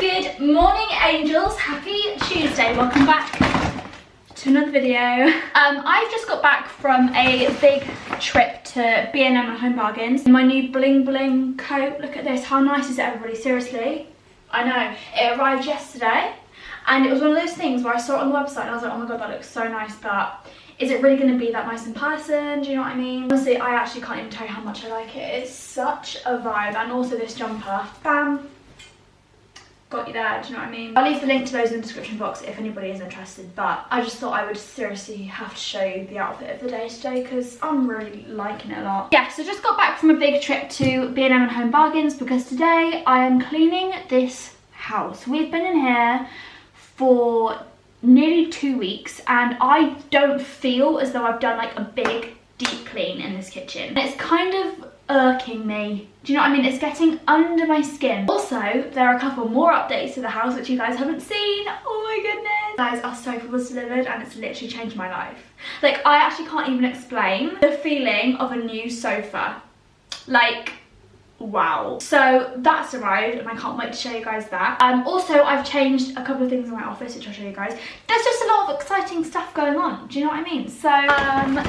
Good morning, angels. Happy Tuesday. Welcome back to another video. I've just got back from a big trip to B&M and Home Bargains in my new bling bling coat. Look at this. How nice is it, everybody? Seriously, I know it arrived yesterday and it was one of those things where I saw it on the website and I was like, oh my god, that looks so nice, but is it really going to be that nice in person? Do you know what I mean? Honestly, I actually can't even tell you how much I like it. It's such a vibe. And also this jumper, bam, got you there. Do you know what I mean? I'll leave the link to those in the description box if anybody is interested, but I just thought I would seriously have to show you the outfit of the day today because I'm really liking it a lot. Yeah, so just got back from a big trip to B&M and Home Bargains because today I am cleaning this house. We've been in here for nearly 2 weeks and I don't feel as though I've done like a big deep clean in this kitchen. And it's kind of irking me. Do you know what I mean? It's getting under my skin. Also, there are a couple more updates to the house which you guys haven't seen. Oh my goodness. Guys, our sofa was delivered and it's literally changed my life. Like, I actually can't even explain the feeling of a new sofa. Like, wow. So that's arrived and I can't wait to show you guys that. Also, I've changed a couple of things in my office which I'll show you guys. There's just a lot of exciting stuff going on. Do you know what I mean? So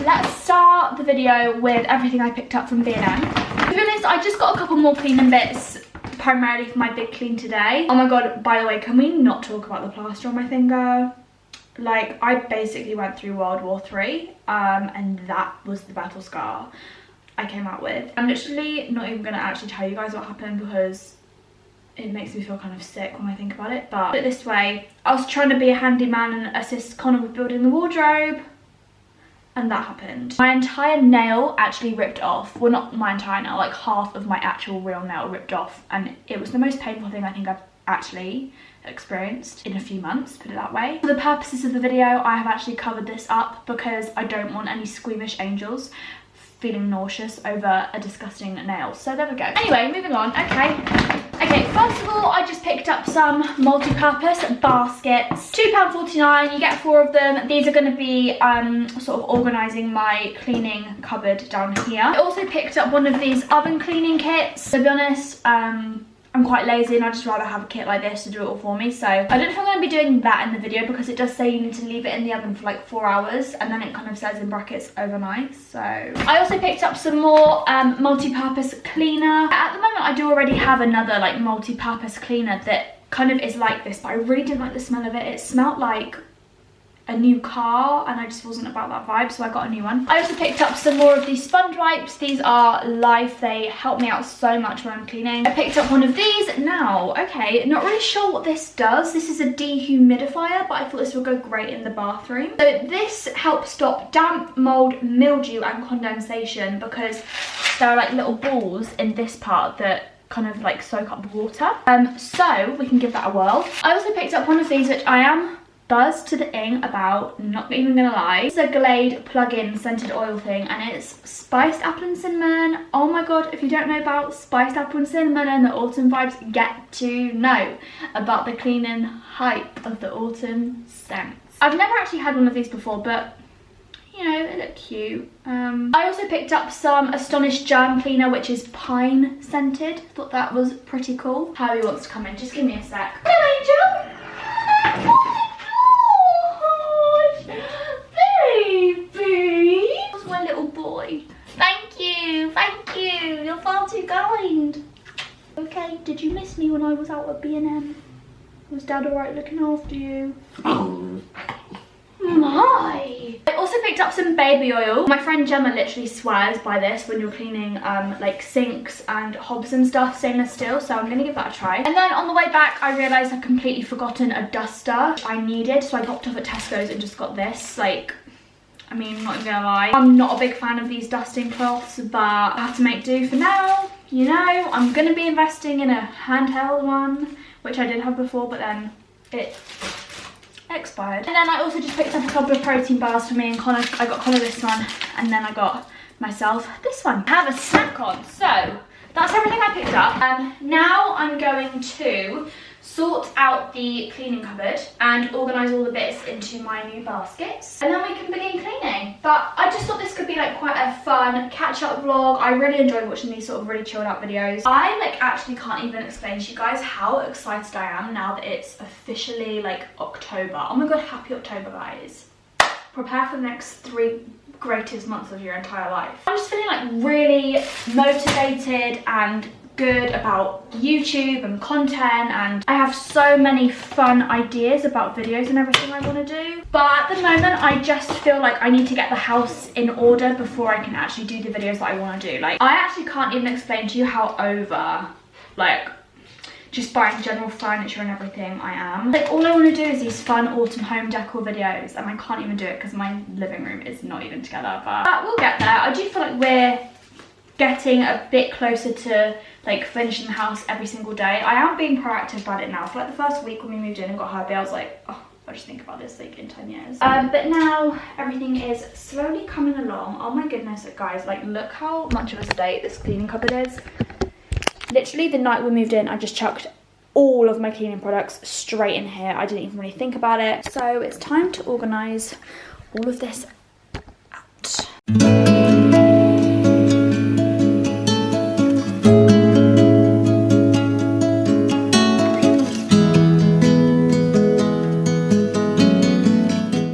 let's start the video with everything I picked up from B&M. To be honest, I just got a couple more cleaning bits primarily for my big clean today. Oh my god, by the way, can we not talk about the plaster on my finger? Like, I basically went through World War III and that was the battle scar I came out with. I'm literally not even gonna actually tell you guys what happened because it makes me feel kind of sick when I think about it. But put it this way, I was trying to be a handyman and assist Connor with building the wardrobe and that happened. My entire nail actually ripped off. Well, not my entire nail, like half of my actual real nail ripped off, and it was the most painful thing I think I've actually experienced in a few months, put it that way. For the purposes of the video, I have actually covered this up because I don't want any squeamish angels feeling nauseous over a disgusting nail. So there we go. Anyway, moving on. Okay, first of all, I just picked up some multi-purpose baskets. £2.49, you get 4 of them. These are going to be sort of organising my cleaning cupboard down here. I also picked up one of these oven cleaning kits. To be honest, I'm quite lazy and I'd just rather have a kit like this to do it all for me. So I don't know if I'm going to be doing that in the video because it does say you need to leave it in the oven for like 4 hours and then it kind of says in brackets overnight. So I also picked up some more multi-purpose cleaner. At the moment I do already have another like multi-purpose cleaner that kind of is like this, but I really didn't like the smell of it. It smelled like a new car and I just wasn't about that vibe, so I got a new one. I also picked up some more of these sponge wipes. These are Life. They help me out so much when I'm cleaning. I picked up one of these. Now, okay, not really sure what this does. This is a dehumidifier, but I thought this would go great in the bathroom. So this helps stop damp, mold, mildew and condensation because there are like little balls in this part that kind of like soak up water. So we can give that a whirl. I also picked up one of these which I am buzzed to the ing about, not even gonna lie. It's a Glade plug-in scented oil thing and it's spiced apple and cinnamon. Oh my god, if you don't know about spiced apple and cinnamon and the autumn vibes, get to know about the cleaning hype of the autumn scents. I've never actually had one of these before, but you know, they look cute. I also picked up some Astonished germ cleaner, which is pine scented. Thought that was pretty cool. Harry wants to come in, just give me a sec. Hello, Angel. Baby! That's my little boy. Thank you, you're far too kind. Okay, did you miss me when I was out at B&M? Was Dad alright looking after you? My! I also picked up some baby oil. My friend Gemma literally swears by this when you're cleaning like sinks and hobs and stuff, stainless steel, so I'm gonna give that a try. And then on the way back I realised I'd completely forgotten a duster which I needed, so I popped off at Tesco's and just got this. Like, I mean, not even gonna lie, I'm not a big fan of these dusting cloths, but I have to make do for now. You know, I'm gonna be investing in a handheld one, which I did have before, but then it expired. And then I also just picked up a couple of protein bars for me and Connor. I got Connor this one and then I got myself this one. I have a snack on, so that's everything I picked up. Now I'm going to sort out the cleaning cupboard and organise all the bits into my new baskets, and then we can begin cleaning. But I just thought this could be like quite a fun catch-up vlog. I really enjoy watching these sort of really chilled out videos. I like actually can't even explain to you guys how excited I am now that it's officially like October. Oh my god, happy October, guys. Prepare for the next 3 greatest months of your entire life. I'm just feeling like really motivated and good about YouTube and content, and I have so many fun ideas about videos and everything I want to do. But at the moment I just feel like I need to get the house in order before I can actually do the videos that I want to do. Like, I actually can't even explain to you how over, like, just buying general furniture and everything I am. Like, all I want to do is these fun autumn home decor videos, and I can't even do it because my living room is not even together. But we'll get there. I do feel like we're getting a bit closer to like finishing the house every single day. I am being proactive about it now. For like the first week when we moved in and got Herbie, I was like, oh, I'll just think about this like in 10 years. But now everything is slowly coming along. Oh my goodness, guys, like look how much of a state this cleaning cupboard is. Literally the night we moved in, I just chucked all of my cleaning products straight in here. I didn't even really think about it. So it's time to organise all of this out.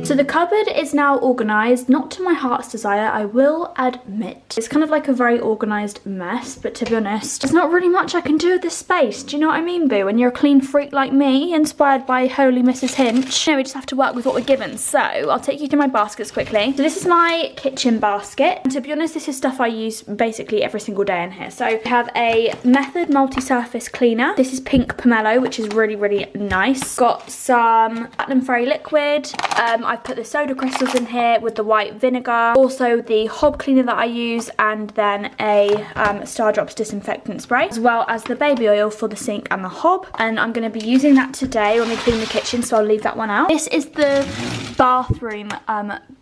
So the cupboard is now organised, not to my heart's desire, I will admit. It's kind of like a very organised mess, but to be honest, there's not really much I can do with this space. Do you know what I mean, boo? When you're a clean freak like me, inspired by Holy Mrs. Hinch, you know, we just have to work with what we're given. So I'll take you through my baskets quickly. So this is my kitchen basket. And to be honest, this is stuff I use basically every single day in here. So I have a Method multi-surface cleaner. This is pink pomelo, which is really, really nice. Got some platinum fairy liquid. I've put the soda crystals in here with the white vinegar, also the hob cleaner that I use, and then a Star Drops disinfectant spray, as well as the baby oil for the sink and the hob. And I'm going to be using that today when we clean the kitchen, so I'll leave that one out. This is the bathroom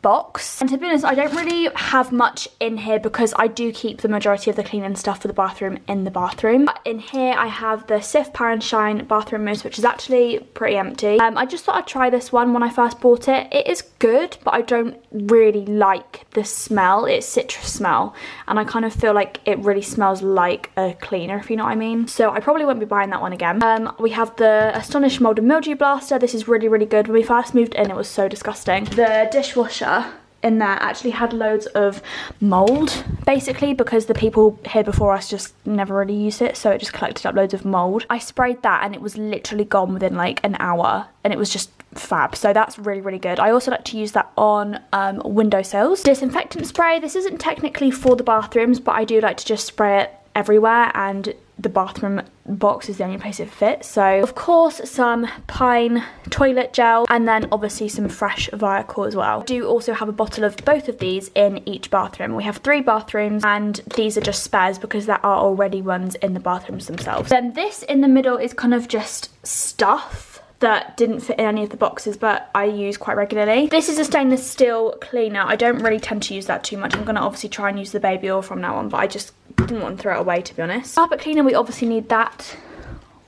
box, and to be honest, I don't really have much in here because I do keep the majority of the cleaning stuff for the bathroom in the bathroom. But in here I have the Cif Power and Shine bathroom mousse, which is actually pretty empty. I just thought I'd try this one when I first bought it. It is good, but I don't really like the smell. It's citrus smell, and I kind of feel like it really smells like a cleaner, if you know what I mean. So I probably won't be buying that one again. We have the Astonish Mold and Mildew Blaster. This is really, really good. When we first moved in, it was so disgusting. The dishwasher in there actually had loads of mold, basically because the people here before us just never really used it, so it just collected up loads of mold. I sprayed that and it was literally gone within like an hour, and it was just fab. So that's really, really good. I also like to use that on windowsills. Disinfectant spray. This isn't technically for the bathrooms, but I do like to just spray it everywhere, and the bathroom box is the only place it fits. So of course some Pine toilet gel, and then obviously some fresh Viacor as well. I do also have a bottle of both of these in each bathroom. We have 3 bathrooms, and these are just spares because there are already ones in the bathrooms themselves. Then this in the middle is kind of just stuff that didn't fit in any of the boxes, but I use quite regularly. This is a stainless steel cleaner. I don't really tend to use that too much. I'm gonna obviously try and use the baby oil from now on, but I just didn't want to throw it away, to be honest. Carpet cleaner, we obviously need that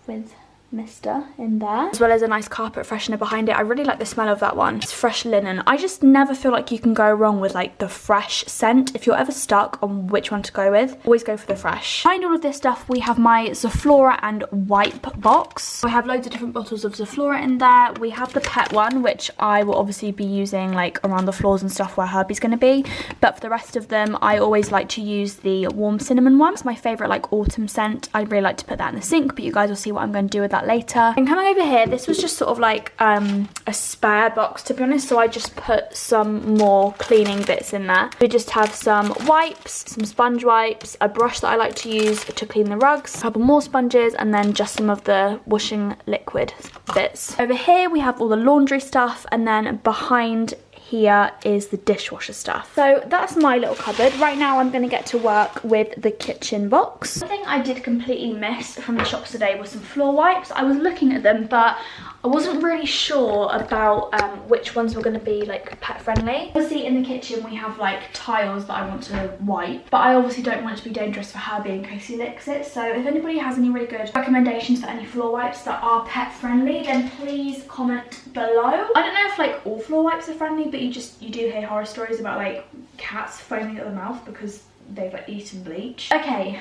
with mister in there, as well as a nice carpet freshener behind it. I really like the smell of that one. It's fresh linen. I just never feel like you can go wrong with like the fresh scent. If you're ever stuck on which one to go with, always go for the fresh. Behind all of this stuff, we have my Zoflora and wipe box. I have loads of different bottles of Zoflora in there. We have the pet one, which I will obviously be using like around the floors and stuff where Herbie's going to be, but for the rest of them I always like to use the warm cinnamon one. It's my favourite like autumn scent. I really like to put that in the sink, but you guys will see what I'm going to do with that later. And coming over here, this was just sort of like a spare box, to be honest, so I just put some more cleaning bits in there. We just have some wipes, some sponge wipes, a brush that I like to use to clean the rugs, a couple more sponges, and then just some of the washing liquid bits. Over here we have all the laundry stuff, and then behind here is the dishwasher stuff. So that's my little cupboard. Right now I'm going to get to work with the kitchen box. One thing I did completely miss from the shops today was some floor wipes. I was looking at them, but I wasn't really sure about which ones were going to be like pet friendly. Obviously in the kitchen we have like tiles that I want to wipe, but I obviously don't want it to be dangerous for Herbie in case he licks it. So if anybody has any really good recommendations for any floor wipes that are pet friendly, then please comment below. I don't know if like all floor wipes are friendly, but you do hear horror stories about like cats foaming at the mouth because they've like eaten bleach. Okay,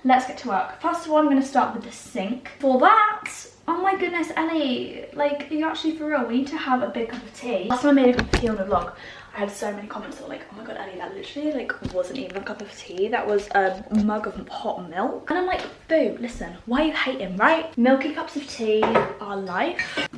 let's get to work. First of all, I'm going to start with the sink. For that, oh my goodness, Ellie, like, are you actually for real? We need to have a big cup of tea. Last time I made a cup of tea on a vlog, I had so many comments that were like, oh my god, Ellie, that literally like wasn't even a cup of tea. That was a mug of hot milk. And I'm like, boo, listen, why are you hating, right? Milky cups of tea are life.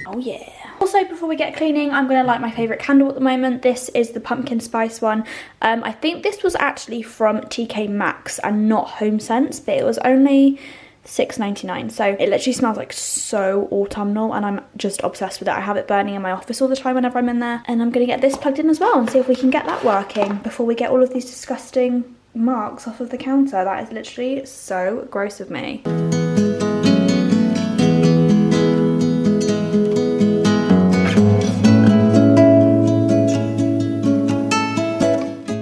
Oh yeah. Also, before we get cleaning, I'm going to light my favourite candle at the moment. This is the pumpkin spice one. I think this was actually from TK Maxx and not Home Sense, but it was only $6.99. So it literally smells like so autumnal and I'm just obsessed with it. I have it burning in my office all the time whenever I'm in there. And I'm going to get this plugged in as well and see if we can get that working before we get all of these disgusting marks off of the counter. That is literally so gross of me.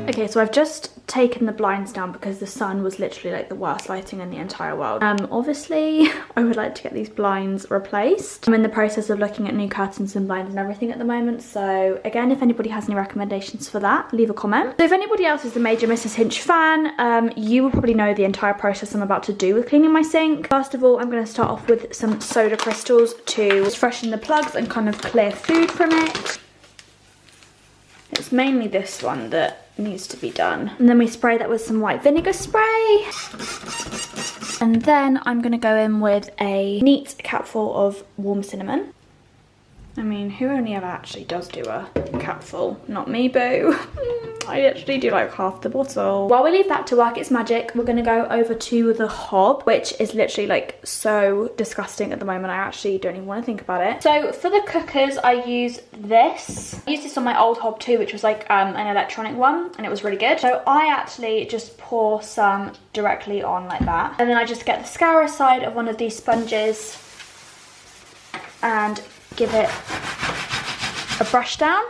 Okay, so I've just taken the blinds down because the sun was literally like the worst lighting in the entire world. Obviously, I would like to get these blinds replaced. I'm in the process of looking at new curtains and blinds and everything at the moment. So again, if anybody has any recommendations for that, leave a comment. So if anybody else is a major Mrs. Hinch fan, you will probably know the entire process I'm about to do with cleaning my sink. First of all, I'm going to start off with some soda crystals to freshen the plugs and kind of clear food from it. It's mainly this one that needs to be done. And then we spray that with some white vinegar spray. And then I'm going to go in with a neat capful of warm cinnamon. I mean, who only ever actually does do a capful? Not me, boo. I actually do like half the bottle. While we leave that to work its magic, we're going to go over to the hob, which is literally like so disgusting at the moment. I actually don't even want to think about it. So for the cookers, I use this. I used this on my old hob too, which was like an electronic one, and it was really good. So I actually just pour some directly on like that. And then I just get the scourer side of one of these sponges and give it a brush down.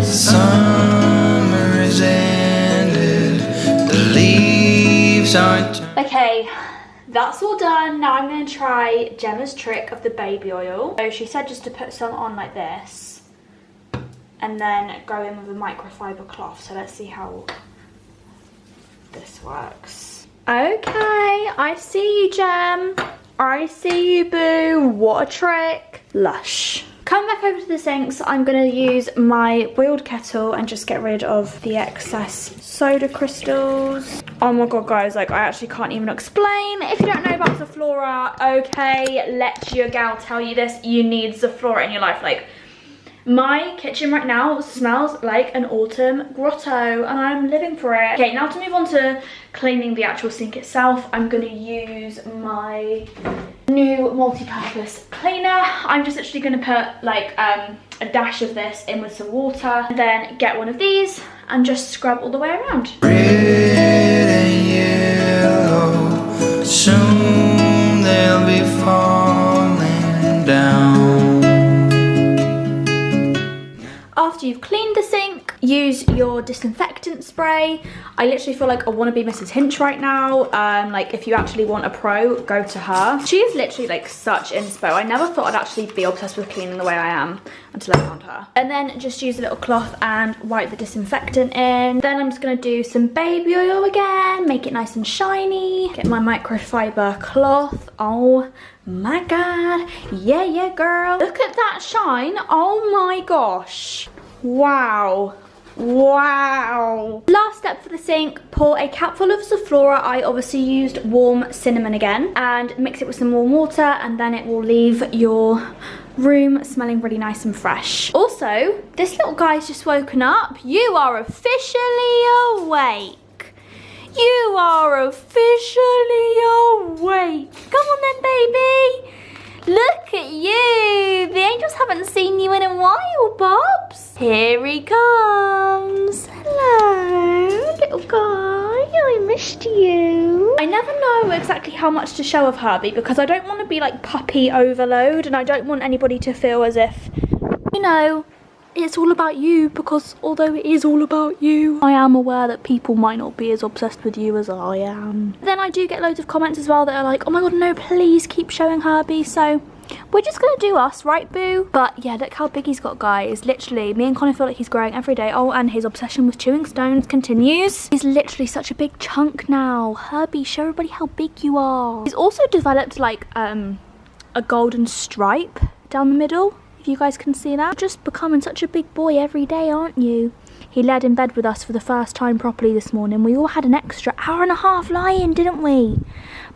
Summer is ended, the leaves are okay, that's all done. Now I'm going to try Gemma's trick of the baby oil. So she said just to put some on like this and then go in with a microfiber cloth. So let's see how this works. Okay, I see you, Gem. I see you, boo. What a trick. Lush. Come back over to the sinks. I'm going to use my boiled kettle and just get rid of the excess soda crystals. Oh my god, guys, like I actually can't even explain. If you don't know about Zaflora, okay, let your gal tell you this. You need Zaflora in your life. Like, my kitchen right now smells like an autumn grotto and I'm living for it. Okay, now to move on to cleaning the actual sink itself, I'm going to use my new multi-purpose cleaner. I'm just literally going to put like a dash of this in with some water and then get one of these and just scrub all the way around. Red and yellow, soon they'll be falling down. After you've cleaned the sink, use your disinfectant spray. I literally feel like I want to be Mrs. Hinch right now. Like if you actually want a pro, go to her. She is literally like such inspo. I never thought I'd actually be obsessed with cleaning the way I am until I found her. And then just use a little cloth and wipe the disinfectant in. Then I'm just going to do some baby oil again, make it nice and shiny. Get my microfiber cloth. Oh my god, yeah girl, look at that shine. Oh my gosh, wow. Last step for the sink, pour a capful of Zaflora. I obviously used warm cinnamon again, and mix it with some warm water, and then it will leave your room smelling really nice and fresh. Also, this little guy's just woken up. You are officially awake. You are officially awake. Come on then, baby. Look at you. The angels haven't seen you in a while, Bobs. Here he comes. Hello, little guy. I missed you. I never know exactly how much to show of Herbie because I don't want to be like puppy overload and I don't want anybody to feel as if, you know, it's all about you, because although it is all about you, I am aware that people might not be as obsessed with you as I am. Then I do get loads of comments as well that are like, oh my god, no, please keep showing Herbie. So we're just gonna do us, right, boo? But yeah, look how big he's got, guys. Literally, me and Connor feel like he's growing every day. Oh, and his obsession with chewing stones continues. He's literally such a big chunk now. Herbie, show everybody how big you are. He's also developed like a golden stripe down the middle. You guys can see that. You're just becoming such a big boy every day, aren't you? He laid in bed with us for the first time properly this morning. We all had an extra hour and a half lie-in, didn't we?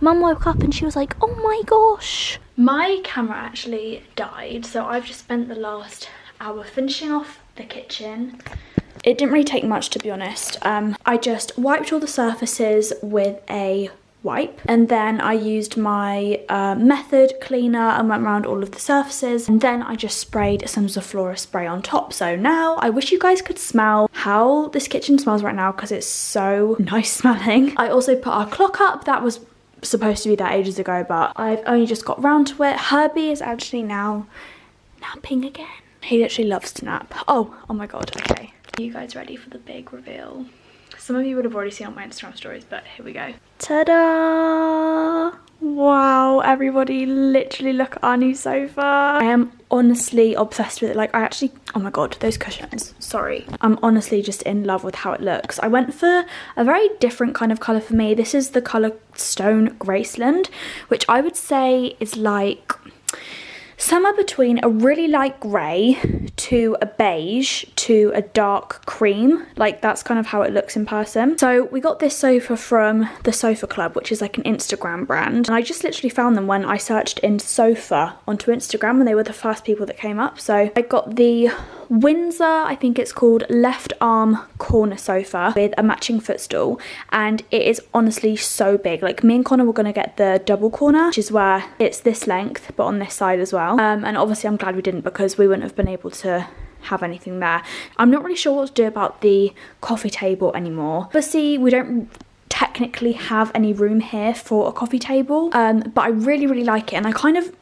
Mum woke up and she was like, oh my gosh. My camera actually died, so I've just spent the last hour finishing off the kitchen. It didn't really take much, to be honest. I just wiped all the surfaces with a wipe, and then I used my method cleaner and went around all of the surfaces, and then I just sprayed some Zoflora spray on top. So now I wish you guys could smell how this kitchen smells right now because it's so nice smelling. I also put our clock up. That was supposed to be there ages ago, but I've only just got round to it. Herbie is actually now napping again. He literally loves to nap. Oh my god, okay. Are you guys ready for the big reveal? Some of you would have already seen on my Instagram stories, but here we go. Ta-da! Wow, everybody, literally look at our new sofa. I am honestly obsessed with it. Like, I actually, oh my god, those cushions, sorry. I'm honestly just in love with how it looks. I went for a very different kind of colour for me. This is the colour Stone Graceland, which I would say is like somewhere between a really light grey to a beige to a dark cream. Like, that's kind of how it looks in person. So we got this sofa from the Sofa Club, which is like an Instagram brand, and I just literally found them when I searched in sofa onto Instagram, and they were the first people that came up. So I got the Windsor, I think it's called, left arm corner sofa with a matching footstool, and it is honestly so big. Like, me and Connor were gonna get the double corner, which is where it's this length but on this side as well, and obviously I'm glad we didn't because we wouldn't have been able to have anything there. I'm not really sure what to do about the coffee table anymore. Obviously we don't technically have any room here for a coffee table, but I really like it, and I kind of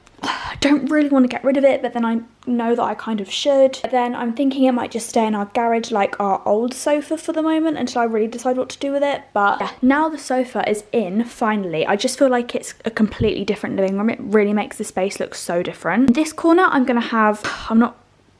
don't really want to get rid of it, but then I know that I kind of should. But then I'm thinking it might just stay in our garage like our old sofa for the moment until I really decide what to do with it. But yeah, now the sofa is in, finally. I just feel like it's a completely different living room. It really makes the space look so different. In this corner I'm gonna have, I'm not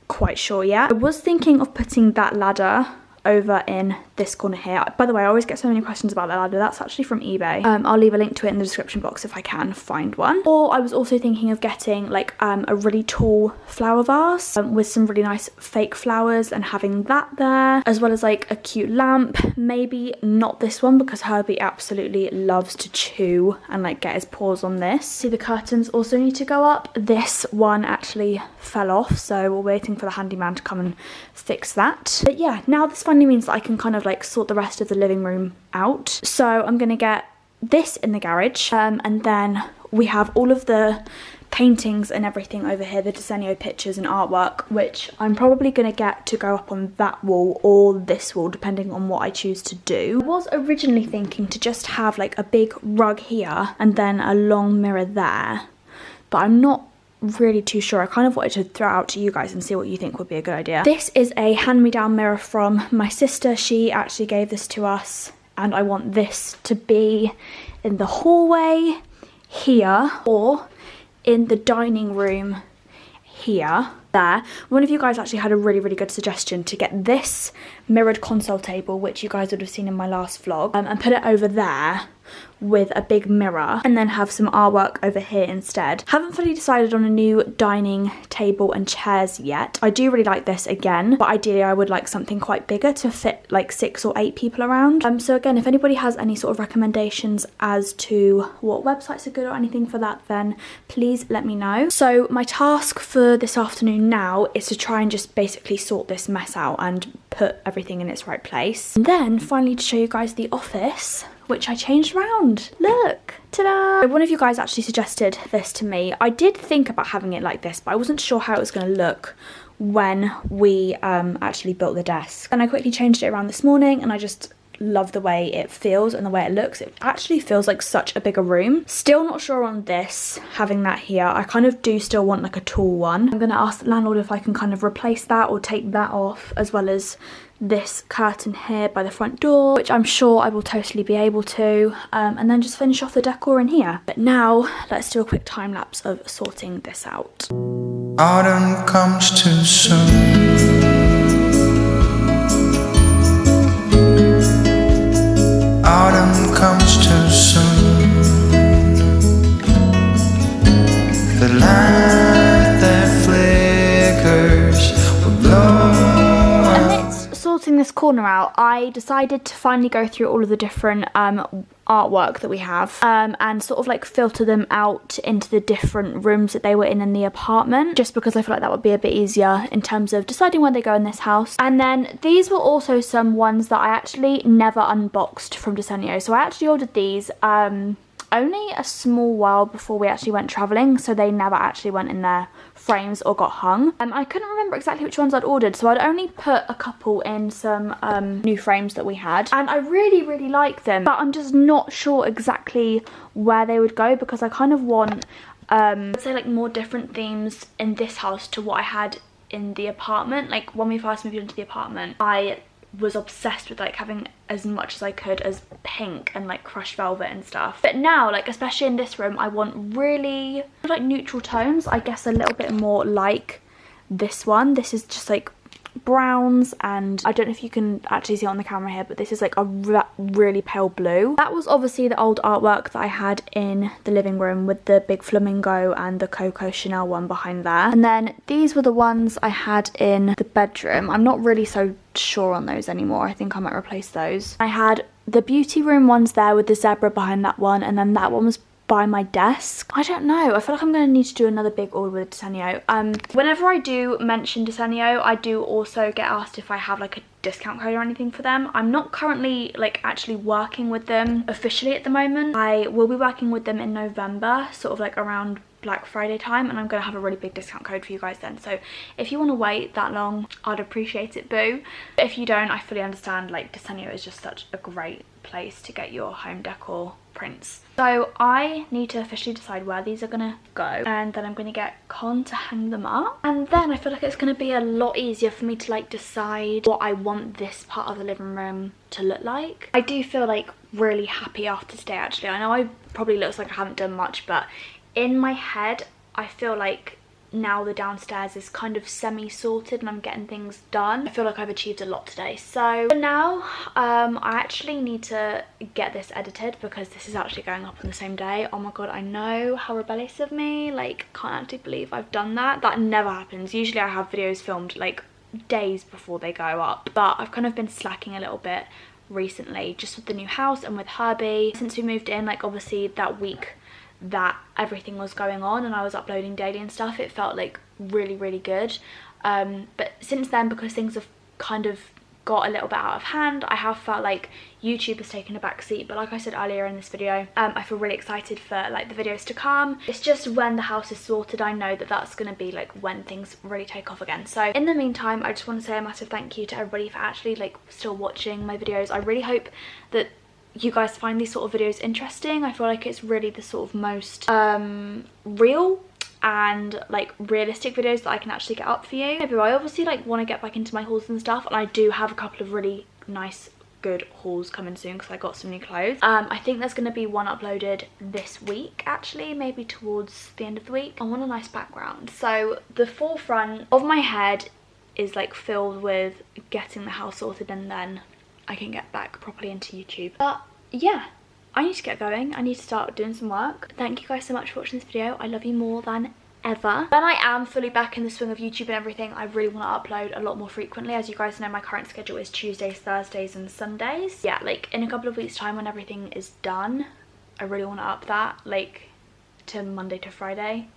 quite sure yet. I was thinking of putting that ladder over in this corner here. By the way, I always get so many questions about that ladder. That's actually from eBay. I'll leave a link to it in the description box if I can find one. Or I was also thinking of getting like a really tall flower vase with some really nice fake flowers and having that there, as well as like a cute lamp. Maybe not this one because Herbie absolutely loves to chew and like get his paws on this. See, the curtains also need to go up. This one actually fell off, so we're waiting for the handyman to come and fix that. But yeah, now this finally means that I can kind of like sort the rest of the living room out. So I'm gonna get this in the garage, and then we have all of the paintings and everything over here, the Desenio pictures and artwork, which I'm probably gonna get to go up on that wall or this wall depending on what I choose to do. I was originally thinking to just have like a big rug here and then a long mirror there, but I'm not really too sure. I kind of wanted to throw it out to you guys and see what you think would be a good idea. This is a hand-me-down mirror from my sister. She actually gave this to us, and I want this to be in the hallway here or in the dining room here. There. One of you guys actually had a really good suggestion to get this mirrored console table, which you guys would have seen in my last vlog, and put it over there with a big mirror and then have some artwork over here instead. Haven't fully decided on a new dining table and chairs yet. I do really like this again, but ideally I would like something quite bigger to fit like 6 or 8 people around. So again, if anybody has any sort of recommendations as to what websites are good or anything for that, then please let me know. So my task for this afternoon now is to try and just basically sort this mess out and put everything in its right place. And then finally to show you guys the office, which I changed around. Look, ta-da! One of you guys actually suggested this to me. I did think about having it like this, but I wasn't sure how it was going to look when we actually built the desk. And I quickly changed it around this morning, and I just love the way it feels and the way it looks. It actually feels like such a bigger room. Still not sure on this, having that here. I kind of do still want like a tall one. I'm gonna ask the landlord if I can kind of replace that or take that off, as well as this curtain here by the front door, which I'm sure I will totally be able to, and then just finish off the decor in here. But now let's do a quick time lapse of sorting this out. Autumn comes too soon. Autumn comes too soon. The light that flickers will blow. Amidst sorting this corner out, I decided to finally go through all of the different artwork that we have, and sort of like filter them out into the different rooms that they were in the apartment, just because I feel like that would be a bit easier in terms of deciding where they go in this house. And then these were also some ones that I actually never unboxed from Desenio. So I actually ordered these only a small while before we actually went travelling, so they never actually went in their frames or got hung. I couldn't remember exactly which ones I'd ordered, so I'd only put a couple in some new frames that we had, and I really like them, but I'm just not sure exactly where they would go, because I kind of want I'd say like more different themes in this house to what I had in the apartment. Like when we first moved into the apartment, I was obsessed with like having as much as I could as pink and like crushed velvet and stuff. But now, like especially in this room, I want really like neutral tones. I guess a little bit more like this one. This is just like browns, and I don't know if you can actually see it on the camera here, but this is like a really pale blue. That was obviously the old artwork that I had in the living room with the big flamingo and the Coco Chanel one behind there. And then these were the ones I had in the bedroom. I'm not really so sure on those anymore. I think I might replace those. I had the beauty room ones there with the zebra behind that one, and then that one was by my desk. I don't know, I feel like I'm going to need to do another big order with Desenio. Whenever I do mention Desenio, I do also get asked if I have like a discount code or anything for them. I'm not currently like actually working with them officially at the moment. I will be working with them in November, sort of like around Black Friday time, and I'm going to have a really big discount code for you guys then. So if you want to wait that long, I'd appreciate it, boo. But if you don't, I fully understand. Like Desenio is just such a great place to get your home decor prints. So I need to officially decide where these are gonna go, and then I'm gonna get Con to hang them up, and then I feel like it's gonna be a lot easier for me to like decide what I want this part of the living room to look like. I do feel like really happy after today actually. I know I probably looks like I haven't done much, but in my head I feel like now the downstairs is kind of semi-sorted and I'm getting things done. I feel like I've achieved a lot today. So for now, I actually need to get this edited because this is actually going up on the same day. Oh my god, I know, how rebellious of me. Like, can't actually believe I've done that. That never happens. Usually I have videos filmed like days before they go up, but I've kind of been slacking a little bit recently just with the new house and with Herbie. Since we moved in, like obviously that week that everything was going on and I was uploading daily and stuff, it felt like really good, but since then, because things have kind of got a little bit out of hand, I have felt like YouTube has taken a back seat. But like I said earlier in this video, I feel really excited for like the videos to come. It's just when the house is sorted, I know that that's going to be like when things really take off again. So in the meantime, I just want to say a massive thank you to everybody for actually like still watching my videos. I really hope that you guys find these sort of videos interesting. I feel like it's really the sort of most real and like realistic videos that I can actually get up for you. Maybe I obviously like want to get back into my hauls and stuff, and I do have a couple of really nice good hauls coming soon because I got some new clothes. I think there's going to be one uploaded this week actually, maybe towards the end of the week. I want a nice background, so the forefront of my head is like filled with getting the house sorted, and then I can get back properly into YouTube. But yeah, I need to get going. I need to start doing some work. Thank you guys so much for watching this video. I love you more than ever. When I am fully back in the swing of YouTube and everything, I really want to upload a lot more frequently. As you guys know, my current schedule is Tuesdays, Thursdays and Sundays. Yeah, like in a couple of weeks time when everything is done, I really want to up that like to Monday to Friday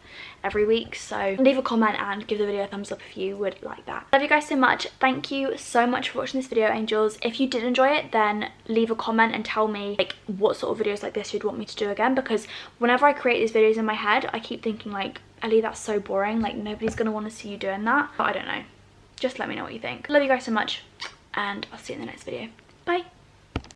every week. So leave a comment and give the video a thumbs up if you would like that. Love you guys so much. Thank you so much for watching this video, angels. If you did enjoy it, then leave a comment and tell me like what sort of videos like this you'd want me to do again, because whenever I create these videos in my head, I keep thinking like, Ellie, that's so boring, like nobody's gonna want to see you doing that. But I don't know, just let me know what you think. Love you guys so much, and I'll see you in the next video. Bye.